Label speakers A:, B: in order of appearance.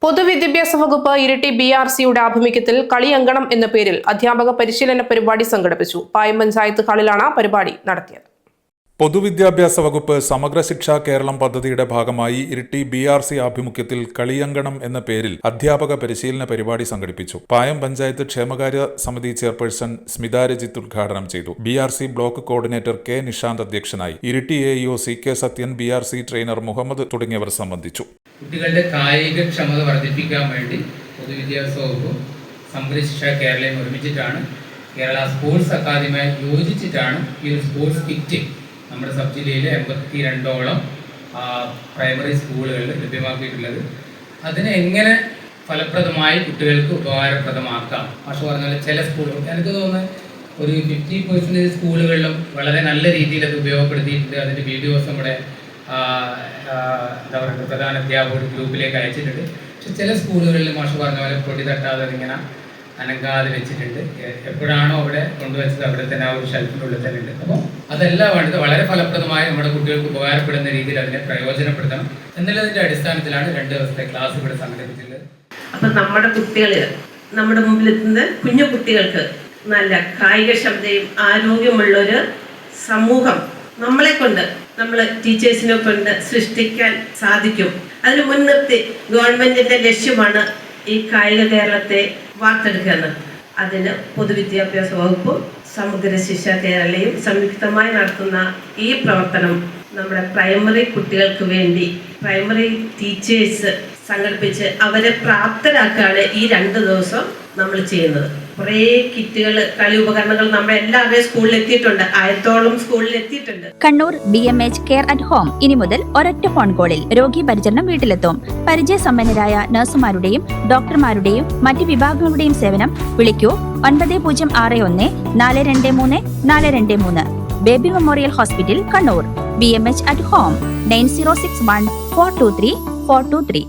A: പൊതുവിദ്യാഭ്യാസ വകുപ്പ് ഇരിട്ടി BRCയുടെ ആഭിമുഖ്യത്തിൽ കളിയങ്കണം എന്ന പേരിൽ അധ്യാപക പരിശീലന പരിപാടി സംഘടിപ്പിച്ചു. പായം പഞ്ചായത്ത് ഹാളിലാണ് പരിപാടി നടത്തിയത്.
B: പൊതുവിദ്യാഭ്യാസ വകുപ്പ് സമഗ്ര ശിക്ഷ കേരളം പദ്ധതിയുടെ ഭാഗമായി ഇരിട്ടി BRC ആഭിമുഖ്യത്തിൽ കളിയങ്കണം എന്ന പേരിൽ അധ്യാപക പരിശീലന പരിപാടി സംഘടിപ്പിച്ചു. പായം പഞ്ചായത്ത് ക്ഷേമകാര്യ സമിതി ചെയർപേഴ്സൺ സ്മിത രജിത്ത് ഉദ്ഘാടനം ചെയ്തു. BRC block coordinator K Nishanth അധ്യക്ഷനായി. Iritty AEO CK Sathyan, BRC trainer Muhammad തുടങ്ങിയവർ സംബന്ധിച്ചു.
C: കുട്ടികളുടെ കായികക്ഷമത വർദ്ധിപ്പിക്കാൻ വേണ്ടി പൊതുവിദ്യാഭ്യാസ വകുപ്പും സമഗ്ര ശിക്ഷ കേരളയും ഒരുമിച്ചിട്ടാണ് കേരള സ്പോർട്സ് അക്കാദമിയുമായി യോജിച്ചിട്ടാണ് ഈ ഒരു സ്പോർട്സ് കിറ്റ് നമ്മുടെ സബ് ജില്ലയിലെ 82ഓളം പ്രൈമറി സ്കൂളുകളിൽ ലഭ്യമാക്കിയിട്ടുള്ളത്. അതിനെ എങ്ങനെ ഫലപ്രദമായി കുട്ടികൾക്ക് ഉപകാരപ്രദമാക്കാം. മാഷ് പറഞ്ഞ പോലെ ചില സ്കൂളുകൾ എനിക്ക് തോന്നുന്നത് ഒരു 50% സ്കൂളുകളിലും വളരെ നല്ല രീതിയിൽ അത് ഉപയോഗപ്പെടുത്തിയിട്ടുണ്ട്. അതിൻ്റെ വീഡിയോസ് നമ്മുടെ എന്താ പറയുക പ്രധാന അധ്യാപകരുടെ ഗ്രൂപ്പിലേക്ക് അയച്ചിട്ടുണ്ട്. പക്ഷെ ചില സ്കൂളുകളിൽ മാഷ് പറഞ്ഞ പോലെ പൊടി തട്ടാതെ അതിങ്ങനെ അനങ്ങാതെ വെച്ചിട്ടുണ്ട്. എപ്പോഴാണോ അവിടെ കൊണ്ടുവച്ചത് അവിടെ തന്നെ ആ ഒരു ഷെൽഫിൻ്റെ ഉള്ളിൽ തന്നെ ഉണ്ട്. അപ്പോൾ അതെല്ലാം വേണ്ടത് വളരെ ഫലപ്രദമായി നമ്മുടെ കുട്ടികൾക്ക് ഉപകാരപ്പെടുന്ന രീതിയിൽ അതിനെ പ്രയോജനപ്പെടുത്തണം എന്നുള്ളതിൻ്റെ അടിസ്ഥാനത്തിലാണ് 2 ദിവസത്തെ ക്ലാസ് ഇവിടെ സംഘടിപ്പിച്ചിട്ടുള്ളത്.
D: അപ്പം നമ്മുടെ കുട്ടികൾ നമ്മുടെ മുമ്പിലെത്തുന്ന കുഞ്ഞു കുട്ടികൾക്ക് നല്ല കായികക്ഷമതയും ആരോഗ്യമുള്ളൊരു സമൂഹം നമ്മളെ കൊണ്ട് നമ്മൾ ടീച്ചേഴ്സിനെ കൊണ്ട് സൃഷ്ടിക്കാൻ സാധിക്കും. അതിന് മുൻനിർത്തി ഗവൺമെന്റിന്റെ ലക്ഷ്യമാണ് ഈ കായിക കേരളത്തെ വാർത്തെടുക്കുക. അതിന് പൊതുവിദ്യാഭ്യാസ വകുപ്പും സമഗ്ര ശിക്ഷ കേരളയും സംയുക്തമായി നടത്തുന്ന ഈ പ്രവർത്തനം നമ്മുടെ പ്രൈമറി കുട്ടികൾക്ക് വേണ്ടി പ്രൈമറി ടീച്ചേഴ്സ് സംഘടിപ്പിച്ച് അവരെ പ്രാപ്തരാക്കുകയാണ് ഈ 2 ദിവസം നമ്മൾ ചെയ്യുന്നത്. കുറേ കിറ്റുകൾ, കളി ഉപകരണങ്ങൾ നമ്മുടെ എല്ലാവരുടെയും സ്കൂളിൽ എത്തിയിട്ടുണ്ട്. 1000ഓളം സ്കൂളിൽ എത്തിയിട്ടുണ്ട്.
E: Kannur BMH care at home ഇനി മുതൽ ഒരൊറ്റ ഫോൺ കോളിൽ രോഗി പരിചരണം വീട്ടിലെത്തും. പരിചയസമ്പന്നരായ നഴ്സുമാരുടെയും ഡോക്ടർമാരുടെയും മറ്റ് വിഭാഗങ്ങളുടെയും സേവനം വിളിക്കൂ 9061 423 423. Baby memorial hospital, Kannur. BMH at home 9061 423 423.